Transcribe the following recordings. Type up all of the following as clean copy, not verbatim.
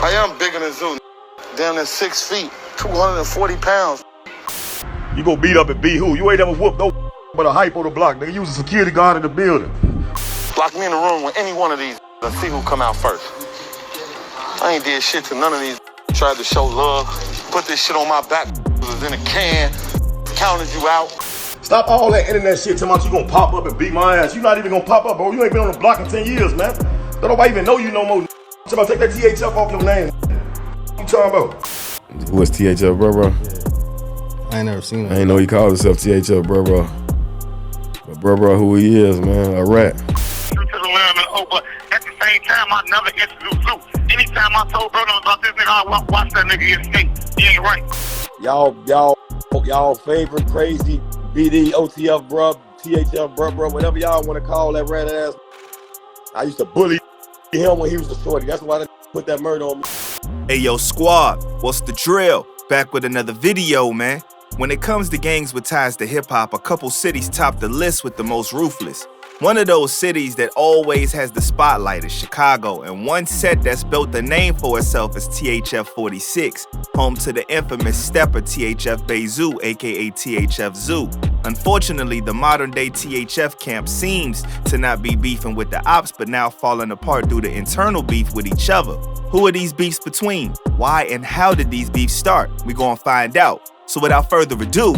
I am bigger than Zoo. Damn near 6 feet, 240 pounds. You go beat up and beat who? You ain't ever whooped no but a hype on the block. Nigga, you was a security guard in the building. Lock me in the room with any one of these and see who come out first. I ain't did shit to none of these. Tried to show love, put this shit on my back, was in a can, counted you out. Stop all that internet shit talking about you gonna pop up and beat my ass. You not even gonna pop up, bro. You ain't been on the block in 10 years, man. Don't nobody even know you no more. Somebody take that THF off your name. What you talking about? What's THF, bro? I ain't never seen him. I ain't know he called himself THF, bro. But bro, who he is, man, a rat. But at the same time, I never introduced Zoo. Anytime I told brother about this nigga, I watch that nigga escape. He ain't right. Y'all favorite crazy BD, OTF, bro, THF, bro, whatever y'all want to call that rat ass. I used to bully him when he was a shorty. That's why they put that murder on me. Hey, yo, squad, what's the drill? Back with another video, man. When it comes to gangs with ties to hip-hop, a couple cities top the list with the most ruthless. One of those cities that always has the spotlight is Chicago, and one set that's built a name for itself is THF 46, home to the infamous stepper THF Bay Zoo, aka THF Zoo. Unfortunately, the modern-day THF camp seems to not be beefing with the ops, but now falling apart due to internal beef with each other. Who are these beefs between? Why and how did these beefs start? We gonna find out. So without further ado,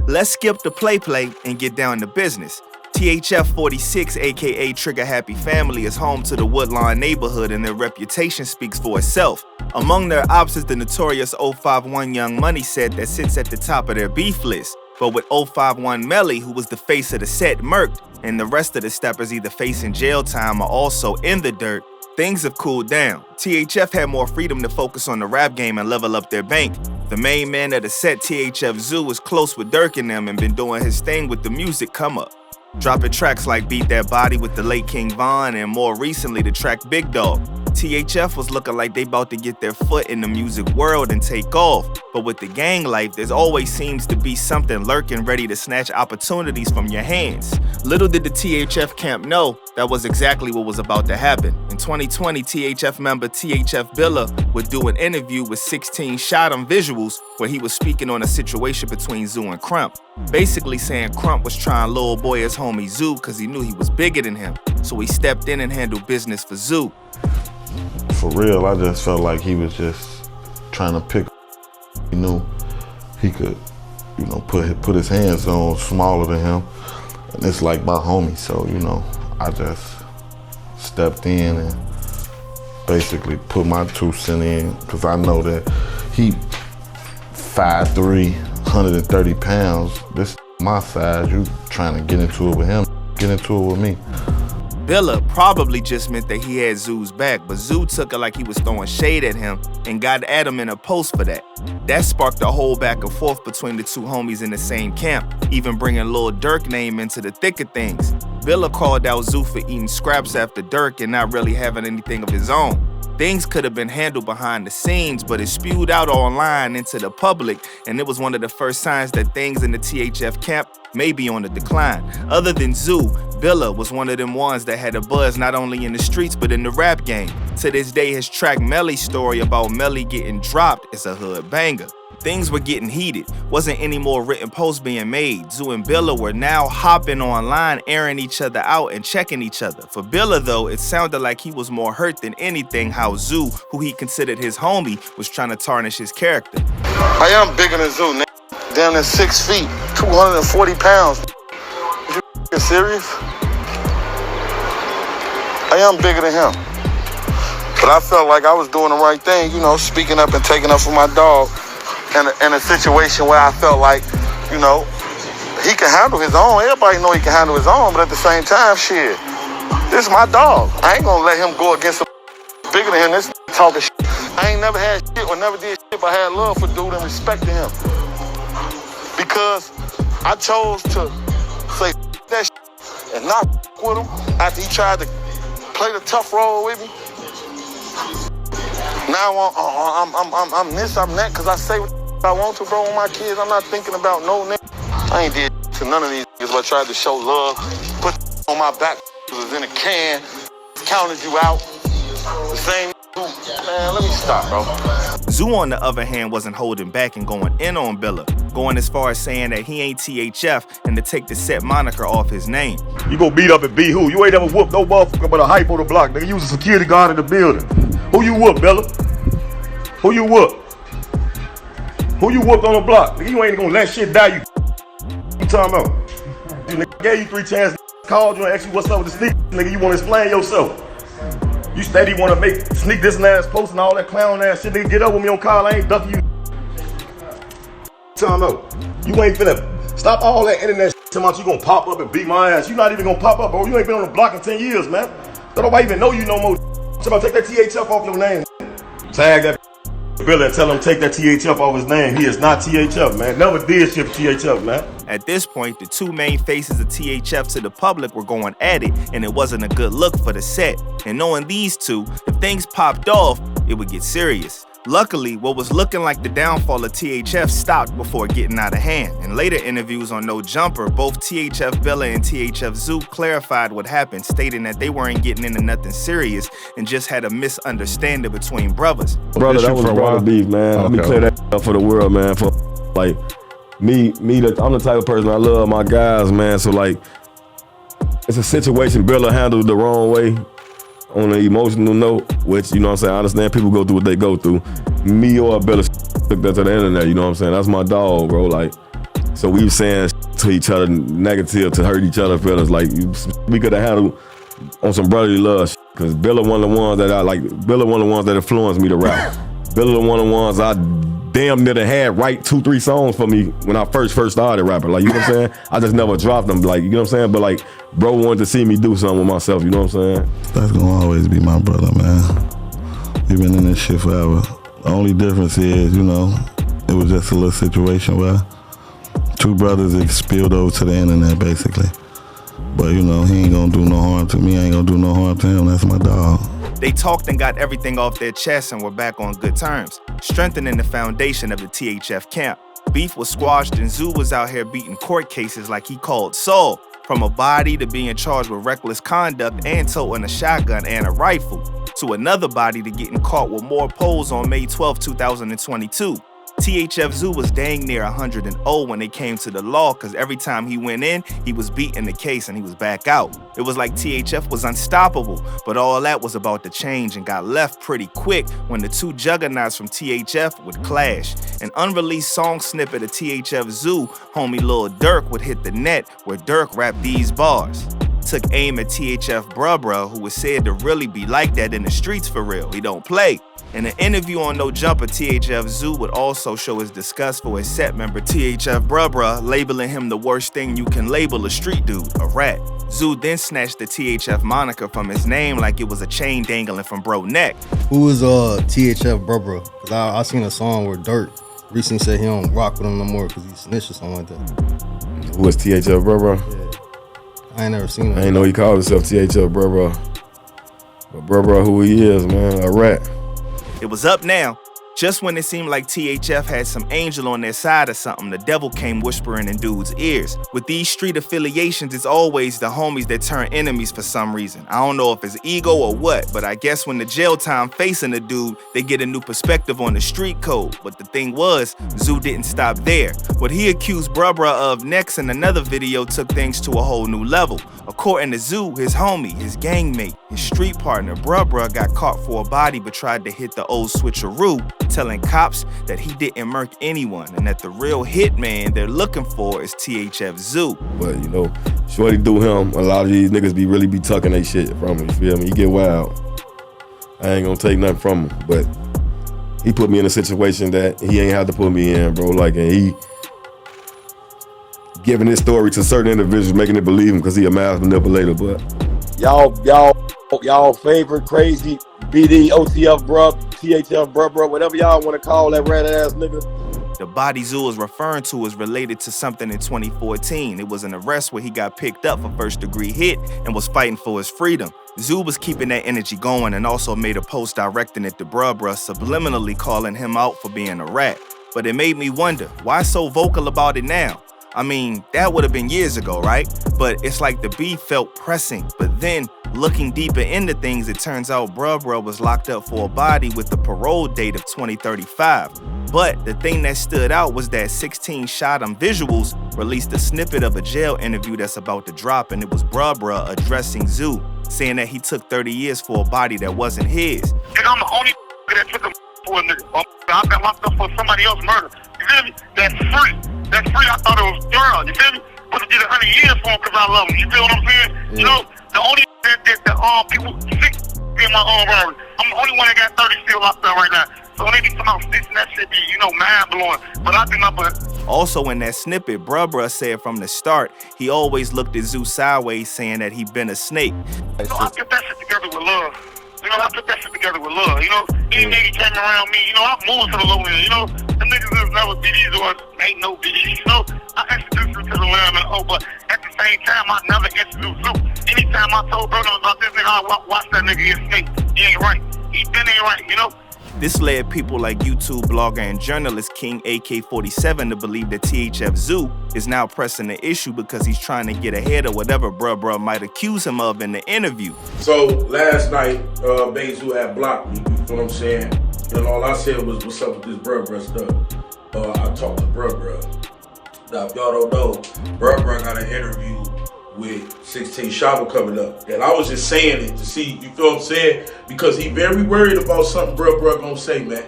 let's skip the play and get down to business. THF 46, aka Trigger Happy Family, is home to the Woodlawn neighborhood, and their reputation speaks for itself. Among their ops is the notorious 051 Young Money set that sits at the top of their beef list. But with 051 Melly, who was the face of the set, murked, and the rest of the steppers either facing jail time or also in the dirt, things have cooled down. THF had more freedom to focus on the rap game and level up their bank. The main man of the set, THF Zoo, is close with Dirk and them and been doing his thing with the music come up. Dropping tracks like Beat That Body with the late King Von, and more recently the track Big Dog. THF was looking like they about to get their foot in the music world and take off. But with the gang life, there always seems to be something lurking ready to snatch opportunities from your hands. Little did the THF camp know that was exactly what was about to happen. In 2020, THF member THF Billa would do an interview with 16 Shot 'em visuals where he was speaking on a situation between Zoo and Crump. Basically saying Crump was trying to lure boy his homie Zoo because he knew he was bigger than him. So he stepped in and handled business for Zoo. For real, I just felt like he was just trying to pick. He knew he could, put his hands on smaller than him. And it's like my homie, so, I just stepped in and basically put my 2 cents in, because I know that he 5'3", 130 pounds. This my size, you trying to get into it with him, get into it with me. Billa probably just meant that he had Zoo's back, but Zoo took it like he was throwing shade at him and got at him in a post for that. That sparked a whole back and forth between the two homies in the same camp, even bringing Lil Durk name into the thick of things. Billa called out Zoo for eating scraps after Durk and not really having anything of his own. Things could have been handled behind the scenes, but it spewed out online into the public, and it was one of the first signs that things in the THF camp may be on the decline. Other than Zoo, Billa was one of them ones that had a buzz not only in the streets but in the rap game. To this day, his track Melly's story about Melly getting dropped is a hood banger. Things were getting heated. Wasn't any more written posts being made. Zoo and Billa were now hopping online, airing each other out and checking each other. For Billa, though, it sounded like he was more hurt than anything how Zoo, who he considered his homie, was trying to tarnish his character. I am bigger than Zoo, nigga. Down at 6 feet, 240 pounds. You serious? I am bigger than him. But I felt like I was doing the right thing, speaking up and taking up for my dog. In a situation where I felt like, he can handle his own. Everybody know he can handle his own, but at the same time, shit, this is my dog. I ain't gonna let him go against a bigger than him. This talking shit. I ain't never had shit or never did shit, but I had love for dude and respect to him. Because I chose to say that shit and not with him after he tried to play the tough role with me. Now I'm this, I'm that, because I say what I want to, bro, with my kids. I'm not thinking about no nigga. I ain't did to none of these niggas, but I tried to show love, put on my back, was in a can, counted you out. The same Man, let me stop, bro. Zoo, on the other hand, wasn't holding back and going in on Billa, going as far as saying that he ain't THF and to take the set moniker off his name. You go beat up and be who? You ain't ever whooped no motherfucker but a hype on the block, nigga. You was a security guard in the building. Who you whooped, Bella? Who you whooped? Who you whooped on the block? Nigga, you ain't gonna let shit die, you talking about? You nigga gave you 3 chances, called you and asked you what's up with the sneak, nigga, you wanna explain yourself. You steady wanna make sneak this and ass post and all that clown ass shit, nigga, get up with me on call, I ain't ducking you. Talking about, you ain't finna, stop all that internet shit, talking about you gonna pop up and beat my ass. You not even gonna pop up, bro, you ain't been on the block in 10 years, man. Don't nobody even know you no more. Somebody take that THF off your name. Tag that Billy and tell him take that THF off his name. He is not THF, man. Never did ship THF, man. At this point, the two main faces of THF to the public were going at it, and it wasn't a good look for the set. And knowing these two, if things popped off, it would get serious. Luckily, what was looking like the downfall of THF stopped before getting out of hand. In later interviews on No Jumper, both THF Bella and THF Zoo clarified what happened, stating that they weren't getting into nothing serious and just had a misunderstanding between brothers. Brother, that was brother beef, man. Let me clear that up for the world, man. For like me, I'm the type of person I love my guys, man. So like, it's a situation Bella handled the wrong way. On an emotional note, which, you know what I'm saying, I understand people go through what they go through. Me or Bella took that to the internet, you know what I'm saying? That's my dog, bro. Like, so we were saying to each other negative to hurt each other feelings. Like, we could have handled on some brotherly love, because Bella one of the ones that I like, Bella one of the ones that influenced me to rap. Bella one of the ones I damn near had write 2-3 songs for me when I first started rapping. Like, you know what I'm saying? I just never dropped them, like, you know what I'm saying? But like, bro wanted to see me do something with myself, you know what I'm saying? That's gonna always be my brother, man. We've been in this shit forever. The only difference is, you know, it was just a little situation where 2 brothers spilled over to the internet, basically. But, you know, he ain't gonna do no harm to me, I ain't gonna do no harm to him, that's my dog. They talked and got everything off their chest and were back on good terms, strengthening the foundation of the THF camp. Beef was squashed and Zoo was out here beating court cases like he called Saul, from a body to being charged with reckless conduct and toting a shotgun and a rifle, to another body to getting caught with more poles on May 12, 2022. THF Zoo was dang near 100-0 when it came to the law, because every time he went in, he was beating the case and he was back out. It was like THF was unstoppable, but all that was about to change and got left pretty quick when the 2 juggernauts from THF would clash. An unreleased song snippet of THF Zoo, homie Lil Durk, would hit the net where Durk rapped these bars. Took aim at THF Bruh, who was said to really be like that in the streets for real. He don't play. In an interview on No Jumper, THF Zoo would also show his disgust for his set member THF Bruh, labeling him the worst thing you can label a street dude, a rat. Zoo then snatched the THF moniker from his name like it was a chain dangling from bro neck. Who is THF Bruh? Cause I seen a song where Dirt recently said he don't rock with him no more because he snitched or something like that. Who is THF Bruh? Yeah. I ain't never seen him. I ain't know he called himself THF Bruh. But Bruh who he is, man, a rat. It was up now. Just when it seemed like THF had some angel on their side or something, the devil came whispering in dudes' ears. With these street affiliations, it's always the homies that turn enemies for some reason. I don't know if it's ego or what, but I guess when the jail time facing the dude, they get a new perspective on the street code. But the thing was, Zoo didn't stop there. What he accused Bruh of next in another video took things to a whole new level. According to Zoo, his homie, his gangmate, his street partner, Bruh got caught for a body but tried to hit the old switcheroo, telling cops that he didn't murk anyone and that the real hitman they're looking for is THF Zoo. But, you know, shorty do him, a lot of these niggas really be tucking they shit from him, you feel me? He get wild. I ain't gonna take nothing from him, but he put me in a situation that he ain't had to put me in, bro. Like, and he giving his story to certain individuals, making it believe him because he a mass manipulator, but y'all favorite crazy BD, OTF, bruh, THF, bruh, whatever y'all want to call that rat ass nigga. The body Zoo is referring to is related to something in 2014. It was an arrest where he got picked up for first-degree hit and was fighting for his freedom. Zoo was keeping that energy going and also made a post directing it to Bruh, subliminally calling him out for being a rat. But it made me wonder, why so vocal about it now? I mean, that would have been years ago, right? But it's like the beef felt pressing. But then Looking deeper into things, it turns out Bruh was locked up for a body with the parole date of 2035. But the thing that stood out was that 16 Shot 'em Visuals released a snippet of a jail interview that's about to drop, and it was Bruh addressing Zoo, saying that he took 30 years for a body that wasn't his. And I'm the only that took him for a nigga. I got locked up for somebody else's murder. You feel me? That's free. That's free. I thought it was thorough. You feel me? But to get 100 years for him because I love him. You feel what I'm saying? Yeah. You know, the only that people sick in my own robbery. I'm the only one that got 30 still locked up right now. So when they be talking about snitching, that shit be, mind blowing. But I think Also in that snippet, Bruh said from the start, he always looked at Zoo sideways, saying that he been a snake. So I put that shit together with love. I put that shit together with love. Any nigga came around me, I moved to the low end. The niggas is never BDs or ain't no BDs. I introduced him to the lamb and but at the same time, I never introduced Zoo. Anytime I told brother about this nigga, I watch that nigga get snake. He ain't right. He been ain't right, This led people like YouTube blogger and journalist King AK-47 to believe that THF Zoo is now pressing the issue because he's trying to get ahead of whatever Bruh might accuse him of in the interview. So last night, Bay Zoo had blocked me, you know what I'm saying? And all I said was, what's up with this Bruh stuff? I talked to Bruh. Now, if y'all don't know, Bruh got an interview with 16 Shaba coming up. And I was just saying it to see, you feel what I'm saying? Because he very worried about something Bruh gonna say, man.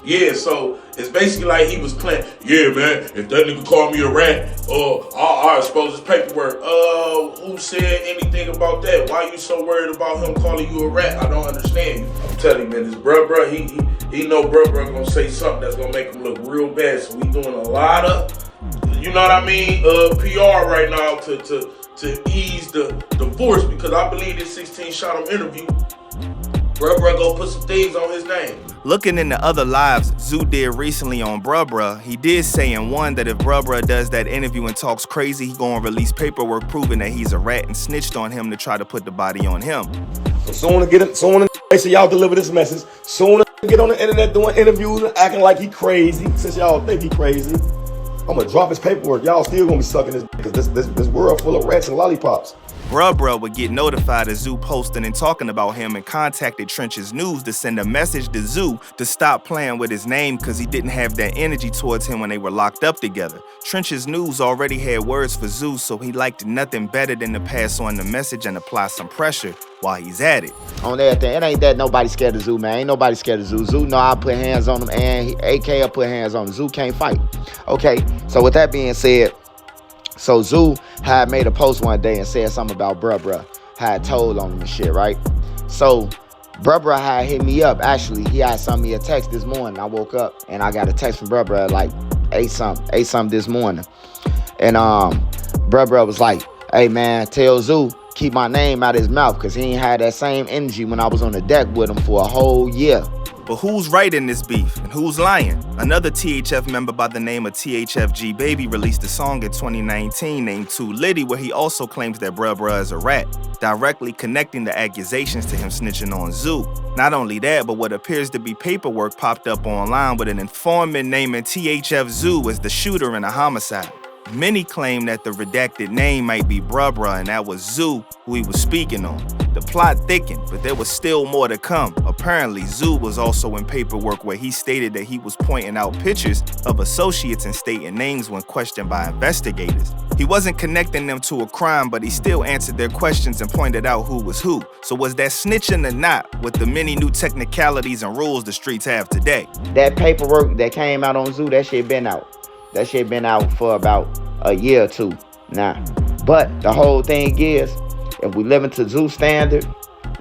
Yeah, so it's basically like he was playing, yeah, man, if that nigga called me a rat, I expose his paperwork. Who said anything about that? Why you so worried about him calling you a rat? I don't understand you. I'm telling you, man, this Bruh, he know Bruh gonna say something that's gonna make him look real bad. So we doing a lot of, you know what I mean, PR right now to ease the force, because I believe this 16 Shot 'em interview, Bruh gonna put some things on his name. Looking into other lives Zoo did recently on Bruh, he did say in one that if Bruh does that interview and talks crazy, he gonna release paperwork proving that he's a rat and snitched on him to try to put the body on him. So soon as y'all deliver this message, soon as get on the internet doing interviews and acting like he crazy, since y'all think he crazy, I'm gonna drop his paperwork. Y'all still gonna be sucking this because this world full of rats and lollipops. Bruh would get notified of Zoo posting and talking about him and contacted Trench's News to send a message to Zoo to stop playing with his name because he didn't have that energy towards him when they were locked up together. Trench's News already had words for Zoo, so he liked nothing better than to pass on the message and apply some pressure while he's at it. On everything, it ain't that nobody scared of Zoo, man. Ain't nobody scared of Zoo. Zoo know I'll put hands on him, and AK will put hands on him. Zoo can't fight. Okay, so with that being said, so Zoo had made a post one day and said something about Bruh had told on him and shit, right? So Bruh had hit me up. Actually, he had sent me a text this morning. I woke up and I got a text from Bruh like 8 something this morning. And Bruh was like, hey man, tell Zoo keep my name out of his mouth because he ain't had that same energy when I was on the deck with him for a whole year. But who's right in this beef and who's lying? Another THF member by the name of THF Baby released a song in 2019 named Too Litty, where he also claims that Bruh is a rat, directly connecting the accusations to him snitching on Zoo. Not only that, but what appears to be paperwork popped up online with an informant naming THF Zoo as the shooter in a homicide. Many claim that the redacted name might be Bruh and that was Zoo who he was speaking on. The plot thickened, but there was still more to come. Apparently, Zoo was also in paperwork where he stated that he was pointing out pictures of associates and stating names when questioned by investigators. He wasn't connecting them to a crime, but he still answered their questions and pointed out who was who. So was that snitching or not with the many new technicalities and rules the streets have today? That paperwork that came out on Zoo, that shit been out. That shit been out for about a year or two now. But the whole thing is, if we live into Zoo standard,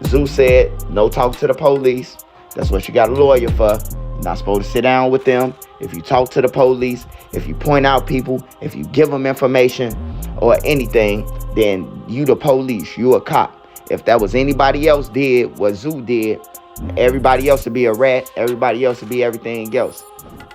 Zoo said no talk to the police. That's what you got a lawyer for. You're not supposed to sit down with them. If you talk to the police, if you point out people, if you give them information or anything, then you the police, you a cop. If that was anybody else did what Zoo did, everybody else would be a rat, everybody else would be everything else.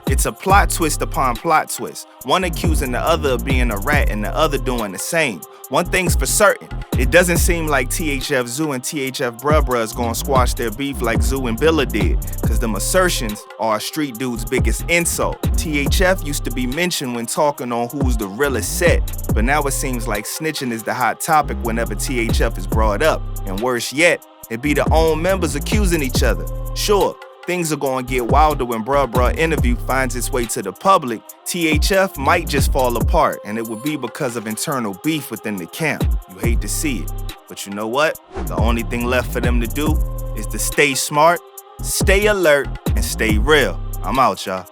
It's a plot twist upon plot twist. One accusing the other of being a rat and the other doing the same. One thing's for certain, it doesn't seem like THF Zoo and THF Bruh is gonna squash their beef like Zoo and Billa did, cause them assertions are a street dude's biggest insult. THF used to be mentioned when talking on who's the realest set, but now it seems like snitching is the hot topic whenever THF is brought up. And worse yet, it be the own members accusing each other. Sure, things are gonna get wilder when Bruh interview finds its way to the public. THF might just fall apart, and it would be because of internal beef within the camp. You hate to see it, but you know what? The only thing left for them to do is to stay smart, stay alert, and stay real. I'm out, y'all.